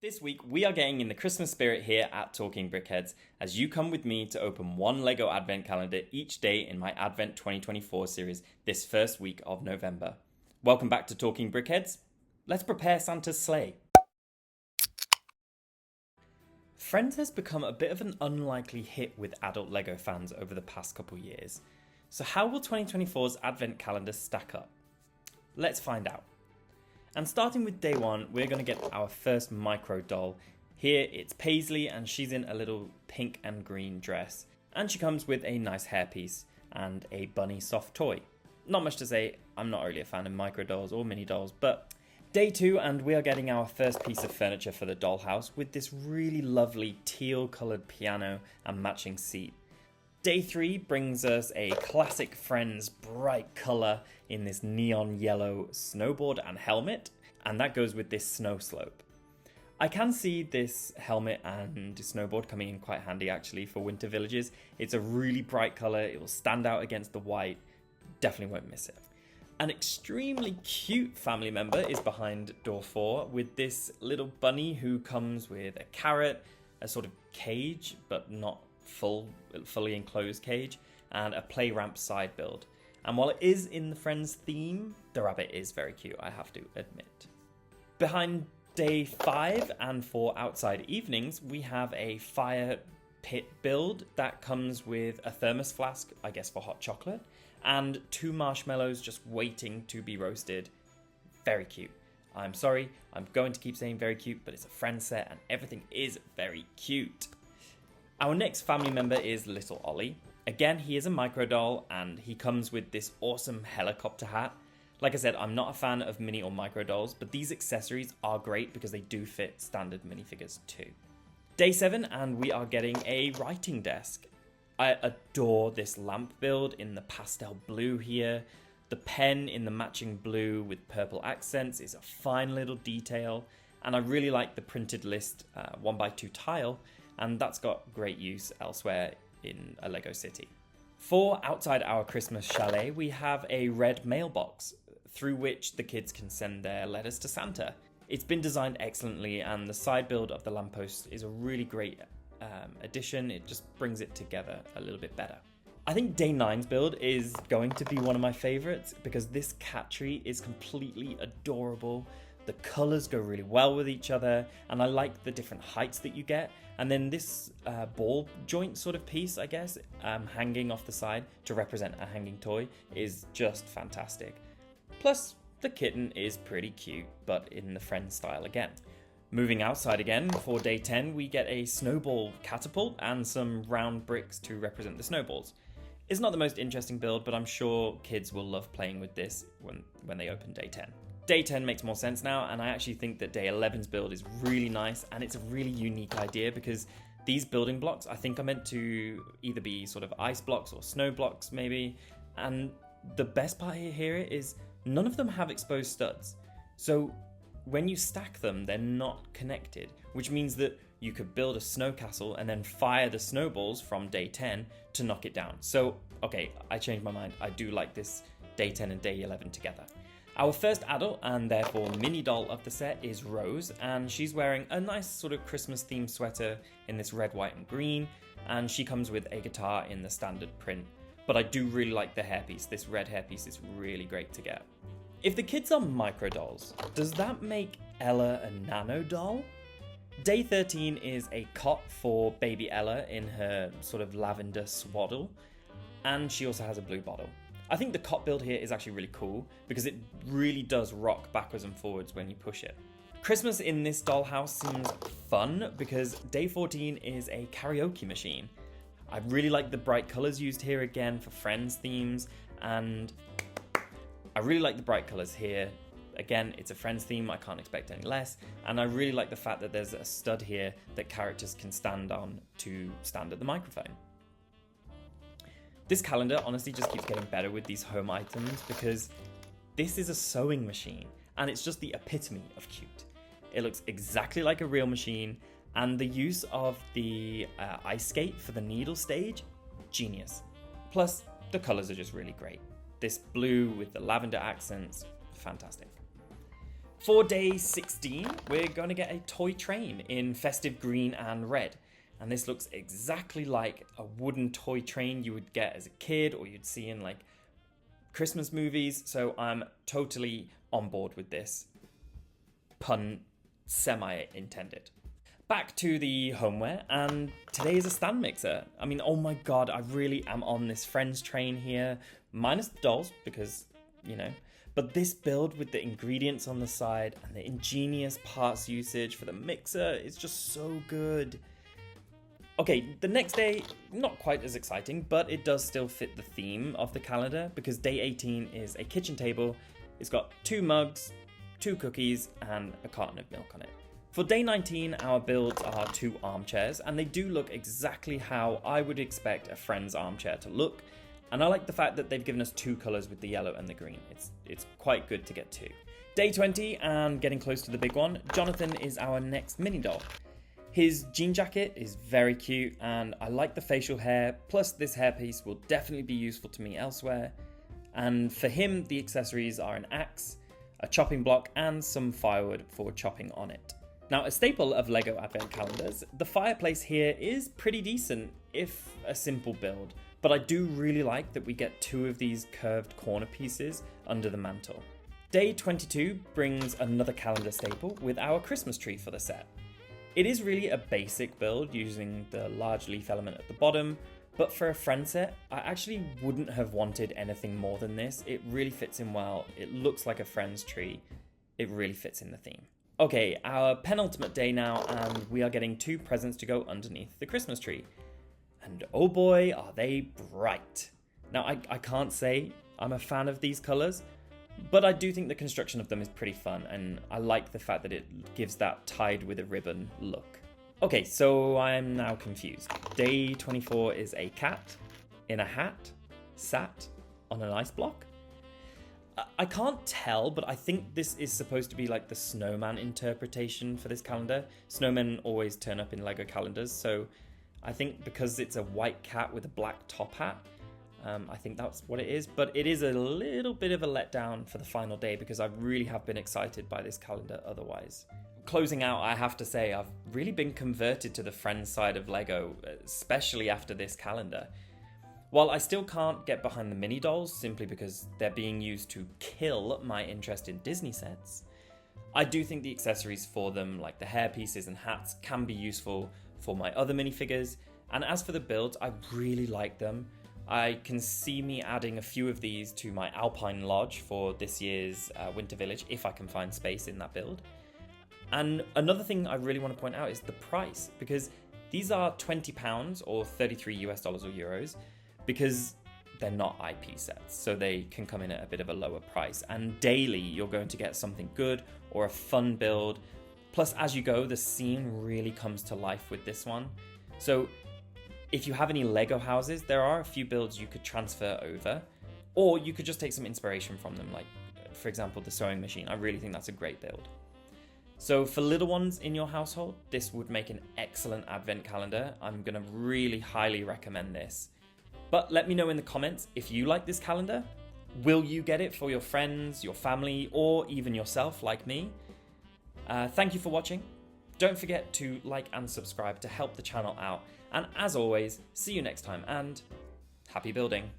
This week, we are getting in the Christmas spirit here at Talking Brickheads as you come with me to open one LEGO Advent calendar each day in my Advent 2024 series this first week of November. Welcome back to Talking Brickheads. Let's prepare Santa's sleigh. Friends has become a bit of an unlikely hit with adult LEGO fans over the past couple years. So how will 2024's Advent calendar stack up? Let's find out. And starting with day one, we're going to get our first micro doll. Here it's Paisley and she's in a little pink and green dress. And she comes with a nice hairpiece and a bunny soft toy. Not much to say, I'm not really a fan of micro dolls or mini dolls, but day two and we are getting our first piece of furniture for the dollhouse with this really lovely teal coloured piano and matching seat. Day three brings us a classic Friends bright colour in this neon yellow snowboard and helmet, and that goes with this snow slope. I can see this helmet and snowboard coming in quite handy actually for winter villages. It's a really bright colour, it will stand out against the white, definitely won't miss it. An extremely cute family member is behind door 4 with this little bunny who comes with a carrot, a sort of cage but not fully enclosed cage, and a play ramp side build. And while it is in the Friends theme, the rabbit is very cute, I have to admit. Behind day 5 and for outside evenings, we have a fire pit build that comes with a thermos flask, I guess for hot chocolate, and 2 marshmallows just waiting to be roasted. Very cute. I'm sorry, I'm going to keep saying very cute, but it's a Friends set and everything is very cute. Our next family member is Little Ollie. Again, he is a micro doll and he comes with this awesome helicopter hat. Like I said, I'm not a fan of mini or micro dolls, but these accessories are great because they do fit standard minifigures too. Day 7 and we are getting a writing desk. I adore this lamp build in the pastel blue here. The pen in the matching blue with purple accents is a fine little detail, and I really like the printed list 1x2 tile, and that's got great use elsewhere in a LEGO city. For outside our Christmas chalet, we have a red mailbox through which the kids can send their letters to Santa. It's been designed excellently and the side build of the lamppost is a really great addition. It just brings it together a little bit better. I think day 9's build is going to be one of my favorites because this cat tree is completely adorable. The colors go really well with each other and I like the different heights that you get. And then this ball joint sort of piece, I guess, hanging off the side to represent a hanging toy is just fantastic. Plus, the kitten is pretty cute, but in the Friends style again. Moving outside again, for day 10, we get a snowball catapult and some round bricks to represent the snowballs. It's not the most interesting build, but I'm sure kids will love playing with this when they open day 10. Day 10 makes more sense now, and I actually think that day 11's build is really nice, and it's a really unique idea because these building blocks I think are meant to either be sort of ice blocks or snow blocks maybe, and the best part here is none of them have exposed studs. So when you stack them, they're not connected, which means that you could build a snow castle and then fire the snowballs from day 10 to knock it down. So, okay, I changed my mind. I do like this day 10 and day 11 together. Our first adult and therefore mini doll of the set is Rose, and she's wearing a nice sort of Christmas themed sweater in this red, white and green, and she comes with a guitar in the standard print. But I do really like the hairpiece. This red hairpiece is really great to get. If the kids are micro dolls, does that make Ella a nano doll? Day 13 is a cot for baby Ella in her sort of lavender swaddle, and she also has a blue bottle. I think the cot build here is actually really cool because it really does rock backwards and forwards when you push it. Christmas in this dollhouse seems fun because day 14 is a karaoke machine. I really like the bright colours used here again for Friends themes, and I really like the bright colours here. Again, it's a Friends theme, I can't expect any less, and I really like the fact that there's a stud here that characters can stand on to stand at the microphone. This calendar honestly just keeps getting better with these home items because this is a sewing machine and it's just the epitome of cute. It looks exactly like a real machine, and the use of the ice skate for the needle stage, genius. Plus, the colours are just really great. This blue with the lavender accents, fantastic. For day 16, we're going to get a toy train in festive green and red. And this looks exactly like a wooden toy train you would get as a kid or you'd see in like Christmas movies. So I'm totally on board with this. Pun semi-intended. Back to the homeware, and today is a stand mixer. I mean, oh my god, I really am on this Friends train here. Minus the dolls, because, you know. But this build with the ingredients on the side and the ingenious parts usage for the mixer is just so good. Okay, the next day, not quite as exciting, but it does still fit the theme of the calendar because day 18 is a kitchen table. It's got 2 mugs, 2 cookies, and a carton of milk on it. For day 19, our builds are 2 armchairs, and they do look exactly how I would expect a Friends armchair to look. And I like the fact that they've given us 2 colours with the yellow and the green. It's quite good to get 2. Day 20, and getting close to the big one, Jonathan is our next mini doll. His jean jacket is very cute, and I like the facial hair, plus this hairpiece will definitely be useful to me elsewhere. And for him, the accessories are an axe, a chopping block, and some firewood for chopping on it. Now, a staple of LEGO Advent Calendars, the fireplace here is pretty decent, if a simple build, but I do really like that we get 2 of these curved corner pieces under the mantle. Day 22 brings another calendar staple with our Christmas tree for the set. It is really a basic build using the large leaf element at the bottom, but for a friend set, I actually wouldn't have wanted anything more than this. It really fits in well, it looks like a friend's tree, it really fits in the theme. Okay, our penultimate day now, and we are getting 2 presents to go underneath the Christmas tree. And oh boy, are they bright. Now, I can't say I'm a fan of these colours, but I do think the construction of them is pretty fun, and I like the fact that it gives that tied with a ribbon look. Okay, so I'm now confused. Day 24 is a cat in a hat, sat on an ice block. I can't tell, but I think this is supposed to be like the snowman interpretation for this calendar. Snowmen always turn up in LEGO calendars, so I think because it's a white cat with a black top hat, I think that's what it is. But it is a little bit of a letdown for the final day because I really have been excited by this calendar otherwise. Closing out, I have to say I've really been converted to the Friends side of LEGO, especially after this calendar. While I still can't get behind the mini dolls simply because they're being used to kill my interest in Disney sets, I do think the accessories for them, like the hair pieces and hats, can be useful for my other minifigures. And as for the builds, I really like them. I can see me adding a few of these to my Alpine Lodge for this year's Winter Village, if I can find space in that build. And another thing I really want to point out is the price, because these are £20 or 33 US dollars or euros, because they're not IP sets, so they can come in at a bit of a lower price. And daily, you're going to get something good or a fun build. Plus, as you go, the scene really comes to life with this one. So if you have any Lego houses, there are a few builds you could transfer over, or you could just take some inspiration from them, like, for example, the sewing machine. I really think that's a great build. So for little ones in your household, this would make an excellent advent calendar. I'm going to really highly recommend this. But let me know in the comments if you like this calendar. Will you get it for your friends, your family, or even yourself like me? Thank you for watching. Don't forget to like and subscribe to help the channel out. And as always, see you next time and happy building.